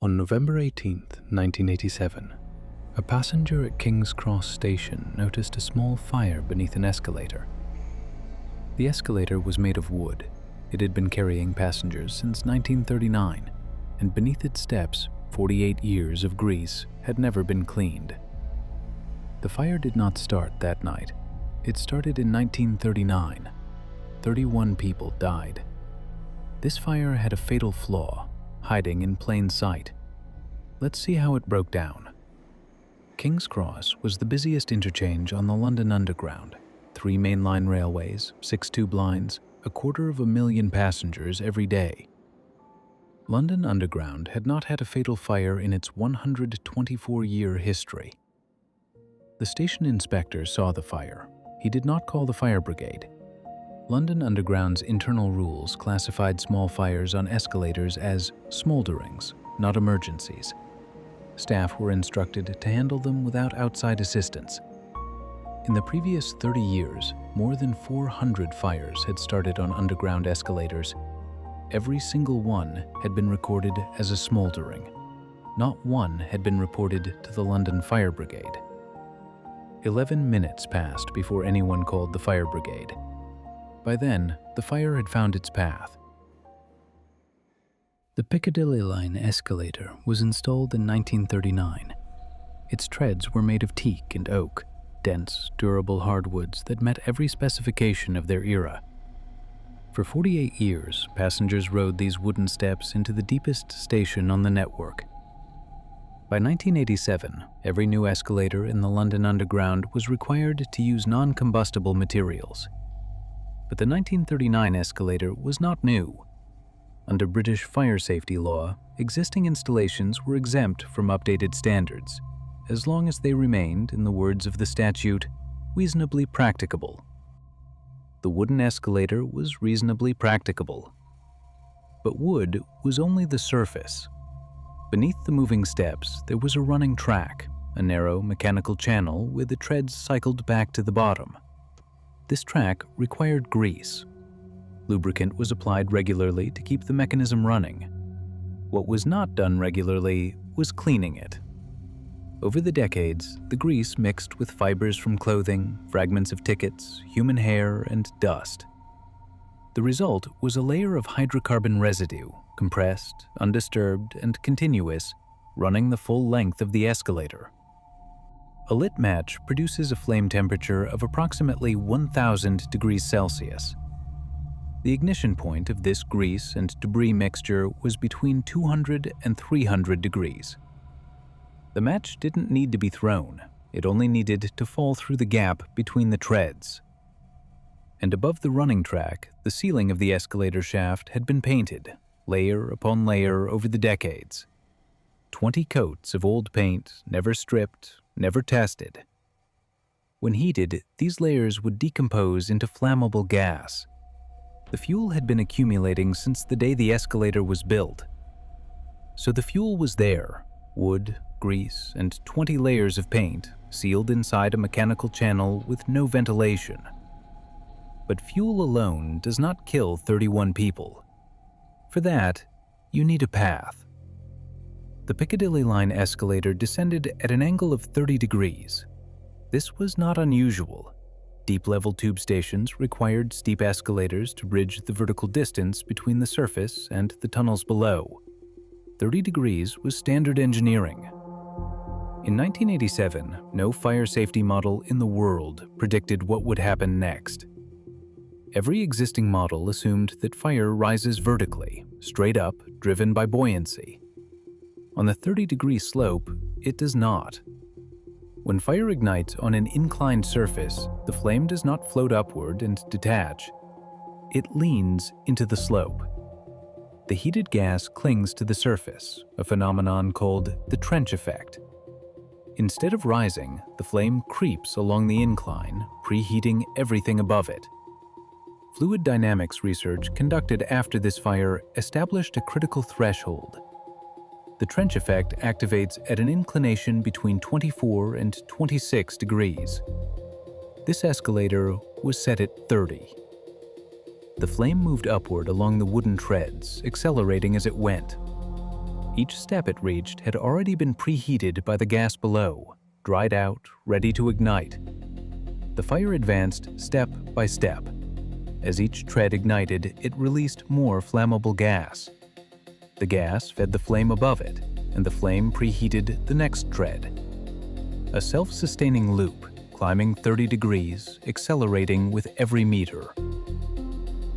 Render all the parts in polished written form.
On November 18, 1987, a passenger at King's Cross Station noticed a small fire beneath an escalator. The escalator was made of wood. It had been carrying passengers since 1939, and beneath its steps, 48 years of grease had never been cleaned. The fire did not start that night. It started in 1939. 31 people died. This fire had a fatal flaw, hiding in plain sight. Let's see how it broke down. King's Cross was the busiest interchange on the London Underground. 3 mainline railways, 6 tube lines, 250,000 passengers every day. London Underground had not had a fatal fire in its 124-year history. The station inspector saw the fire. He did not call the fire brigade. London Underground's internal rules classified small fires on escalators as smolderings, not emergencies. Staff were instructed to handle them without outside assistance. In the previous 30 years, more than 400 fires had started on underground escalators. Every single one had been recorded as a smoldering. Not one had been reported to the London Fire Brigade. 11 minutes passed before anyone called the fire brigade. By then, the fire had found its path. The Piccadilly Line escalator was installed in 1939. Its treads were made of teak and oak, dense, durable hardwoods that met every specification of their era. For 48 years, passengers rode these wooden steps into the deepest station on the network. By 1987, every new escalator in the London Underground was required to use non-combustible materials. But the 1939 escalator was not new. Under British fire safety law, existing installations were exempt from updated standards, as long as they remained, in the words of the statute, reasonably practicable. The wooden escalator was reasonably practicable. But wood was only the surface. Beneath the moving steps, there was a running track, a narrow mechanical channel where the treads cycled back to the bottom. This track required grease. Lubricant was applied regularly to keep the mechanism running. What was not done regularly was cleaning it. Over the decades, the grease mixed with fibers from clothing, fragments of tickets, human hair, and dust. The result was a layer of hydrocarbon residue, compressed, undisturbed, and continuous, running the full length of the escalator. A lit match produces a flame temperature of approximately 1,000 degrees Celsius. The ignition point of this grease and debris mixture was between 200 and 300 degrees. The match didn't need to be thrown, it only needed to fall through the gap between the treads. And above the running track, the ceiling of the escalator shaft had been painted, layer upon layer over the decades. 20 coats of old paint, never stripped, never tested. When heated, these layers would decompose into flammable gas. The fuel had been accumulating since the day the escalator was built. So the fuel was there, wood, grease, and 20 layers of paint sealed inside a mechanical channel with no ventilation. But fuel alone does not kill 31 people. For that, you need a path. The Piccadilly Line escalator descended at an angle of 30 degrees. This was not unusual. Deep-level tube stations required steep escalators to bridge the vertical distance between the surface and the tunnels below. 30 degrees was standard engineering. In 1987, no fire safety model in the world predicted what would happen next. Every existing model assumed that fire rises vertically, straight up, driven by buoyancy. On the 30-degree slope, it does not. When fire ignites on an inclined surface, the flame does not float upward and detach. It leans into the slope. The heated gas clings to the surface, a phenomenon called the trench effect. Instead of rising, the flame creeps along the incline, preheating everything above it. Fluid dynamics research conducted after this fire established a critical threshold. The trench effect activates at an inclination between 24 and 26 degrees. This escalator was set at 30. The flame moved upward along the wooden treads, accelerating as it went. Each step it reached had already been preheated by the gas below, dried out, ready to ignite. The fire advanced step by step. As each tread ignited, it released more flammable gas. The gas fed the flame above it, and the flame preheated the next tread. A self-sustaining loop, climbing 30 degrees, accelerating with every meter.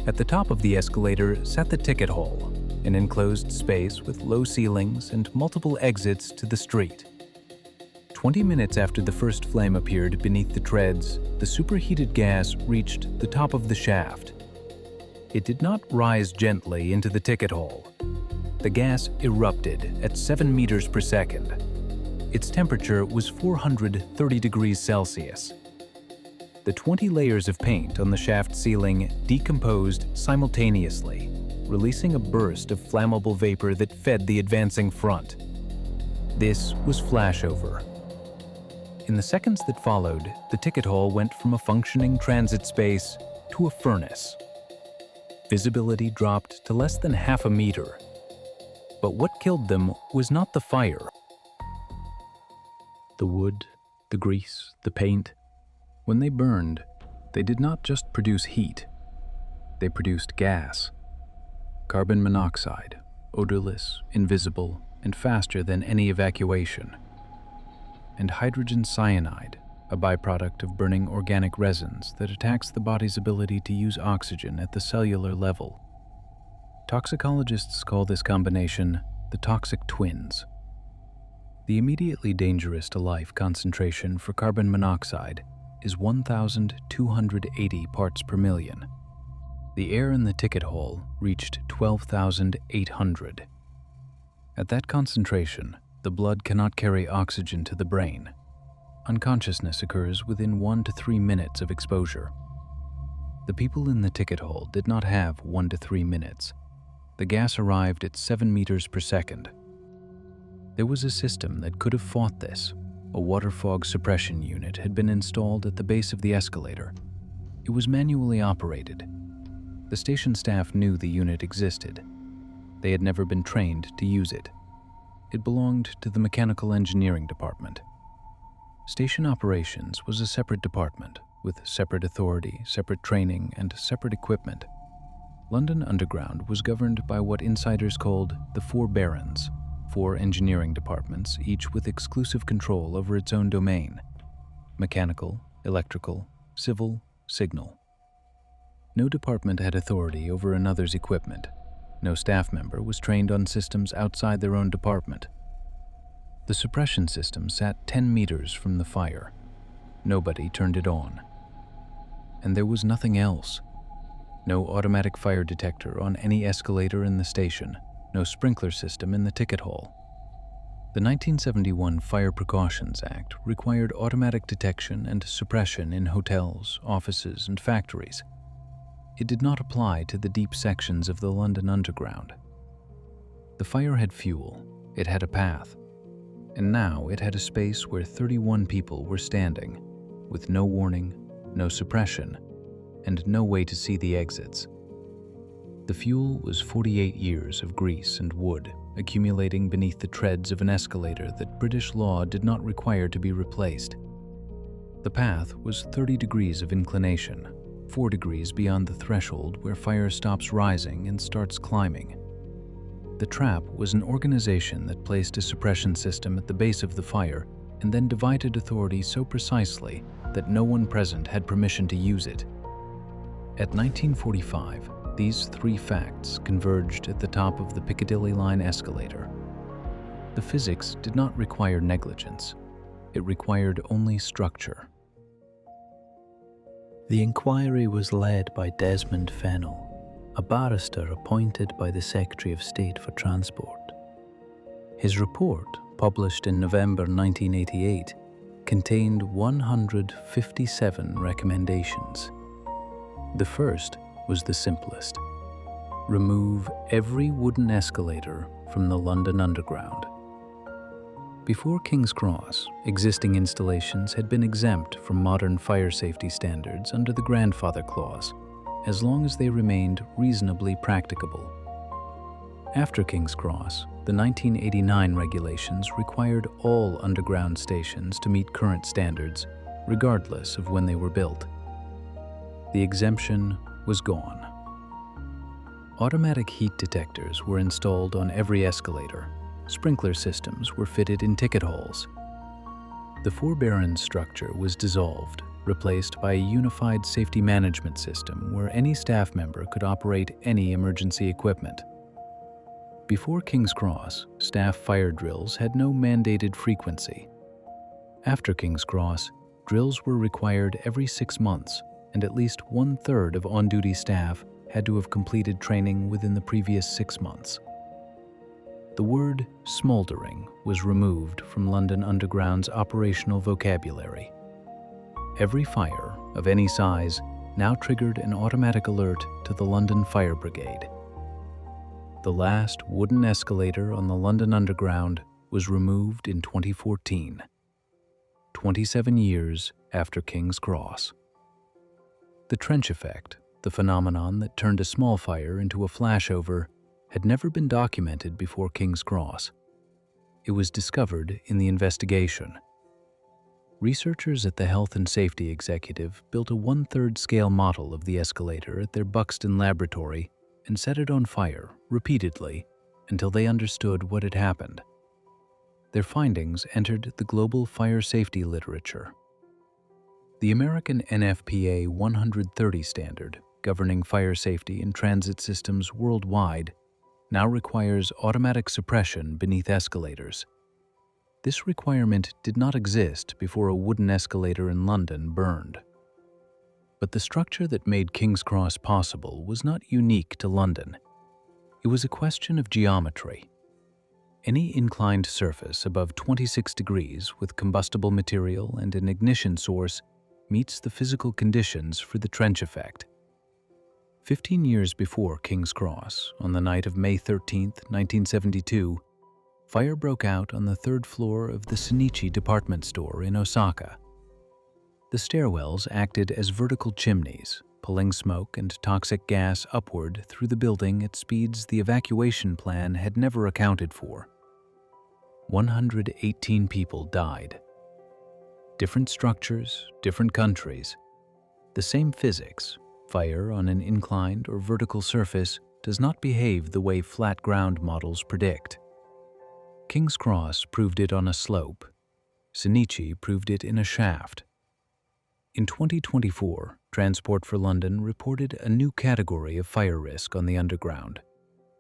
At the top of the escalator sat the ticket hall, an enclosed space with low ceilings and multiple exits to the street. 20 minutes after the first flame appeared beneath the treads, the superheated gas reached the top of the shaft. It did not rise gently into the ticket hall. The gas erupted at 7 meters per second. Its temperature was 430 degrees Celsius. The 20 layers of paint on the shaft ceiling decomposed simultaneously, releasing a burst of flammable vapor that fed the advancing front. This was flashover. In the seconds that followed, the ticket hall went from a functioning transit space to a furnace. Visibility dropped to less than half a meter. But what killed them was not the fire. The wood, the grease, the paint. When they burned, they did not just produce heat. They produced gas. Carbon monoxide, odorless, invisible, and faster than any evacuation. And hydrogen cyanide, a byproduct of burning organic resins that attacks the body's ability to use oxygen at the cellular level. Toxicologists call this combination the toxic twins. The immediately dangerous to life concentration for carbon monoxide is 1,280 parts per million. The air in the ticket hall reached 12,800. At that concentration, the blood cannot carry oxygen to the brain. Unconsciousness occurs within 1 to 3 minutes of exposure. The people in the ticket hall did not have 1 to 3 minutes. The gas arrived at 7 meters per second. There was a system that could have fought this. A water fog suppression unit had been installed at the base of the escalator. It was manually operated. The station staff knew the unit existed. They had never been trained to use it. It belonged to the mechanical engineering department. Station operations was a separate department with separate authority, separate training, and separate equipment. London Underground was governed by what insiders called the Four Barons, 4 engineering departments, each with exclusive control over its own domain: mechanical, electrical, civil, signal. No department had authority over another's equipment. No staff member was trained on systems outside their own department. The suppression system sat 10 meters from the fire. Nobody turned it on. And there was nothing else. No automatic fire detector on any escalator in the station. No sprinkler system in the ticket hall. The 1971 Fire Precautions Act required automatic detection and suppression in hotels, offices, and factories. It did not apply to the deep sections of the London Underground. The fire had fuel, it had a path, and now it had a space where 31 people were standing, with no warning, no suppression, and no way to see the exits. The fuel was 48 years of grease and wood accumulating beneath the treads of an escalator that British law did not require to be replaced. The path was 30 degrees of inclination, 4 degrees beyond the threshold where fire stops rising and starts climbing. The trap was an organization that placed a suppression system at the base of the fire and then divided authority so precisely that no one present had permission to use it. At 1945, these 3 facts converged at the top of the Piccadilly Line escalator. The physics did not require negligence. It required only structure. The inquiry was led by Desmond Fennell, a barrister appointed by the Secretary of State for Transport. His report, published in November 1988, contained 157 recommendations. The first was the simplest: remove every wooden escalator from the London Underground. Before King's Cross, existing installations had been exempt from modern fire safety standards under the grandfather clause, as long as they remained reasonably practicable. After King's Cross, The 1989 regulations required all underground stations to meet current standards, regardless of when they were built. The exemption was gone. Automatic heat detectors were installed on every escalator. Sprinkler systems were fitted in ticket holes. The four-baron structure was dissolved, replaced by a unified safety management system where any staff member could operate any emergency equipment. Before King's Cross, staff fire drills had no mandated frequency. After King's Cross, drills were required every 6 months, and at least 1/3 of on-duty staff had to have completed training within the previous 6 months. The word smoldering was removed from London Underground's operational vocabulary. Every fire, of any size, now triggered an automatic alert to the London Fire Brigade. The last wooden escalator on the London Underground was removed in 2014, 27 years after King's Cross. The trench effect, the phenomenon that turned a small fire into a flashover, had never been documented before King's Cross. It was discovered in the investigation. Researchers at the Health and Safety Executive built a 1/3 scale model of the escalator at their Buxton Laboratory and set it on fire repeatedly until they understood what had happened. Their findings entered the global fire safety literature. The American NFPA 130 standard, governing fire safety in transit systems worldwide, now requires automatic suppression beneath escalators. This requirement did not exist before a wooden escalator in London burned. But the structure that made King's Cross possible was not unique to London. It was a question of geometry. Any inclined surface above 26 degrees with combustible material and an ignition source meets the physical conditions for the trench effect. 15 years before King's Cross, on the night of May 13, 1972, fire broke out on the 3rd floor of the Shinichi department store in Osaka. The stairwells acted as vertical chimneys, pulling smoke and toxic gas upward through the building at speeds the evacuation plan had never accounted for. 118 people died. Different structures, different countries. The same physics. Fire on an inclined or vertical surface does not behave the way flat ground models predict. King's Cross proved it on a slope. Shinichi proved it in a shaft. In 2024, Transport for London reported a new category of fire risk on the Underground: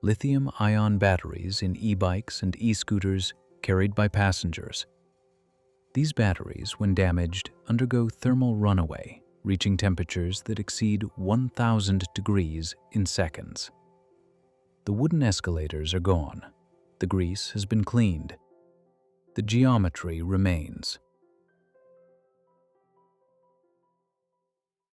lithium-ion batteries in e-bikes and e-scooters carried by passengers. These batteries, when damaged, undergo thermal runaway, reaching temperatures that exceed 1,000 degrees in seconds. The wooden escalators are gone. The grease has been cleaned. The geometry remains.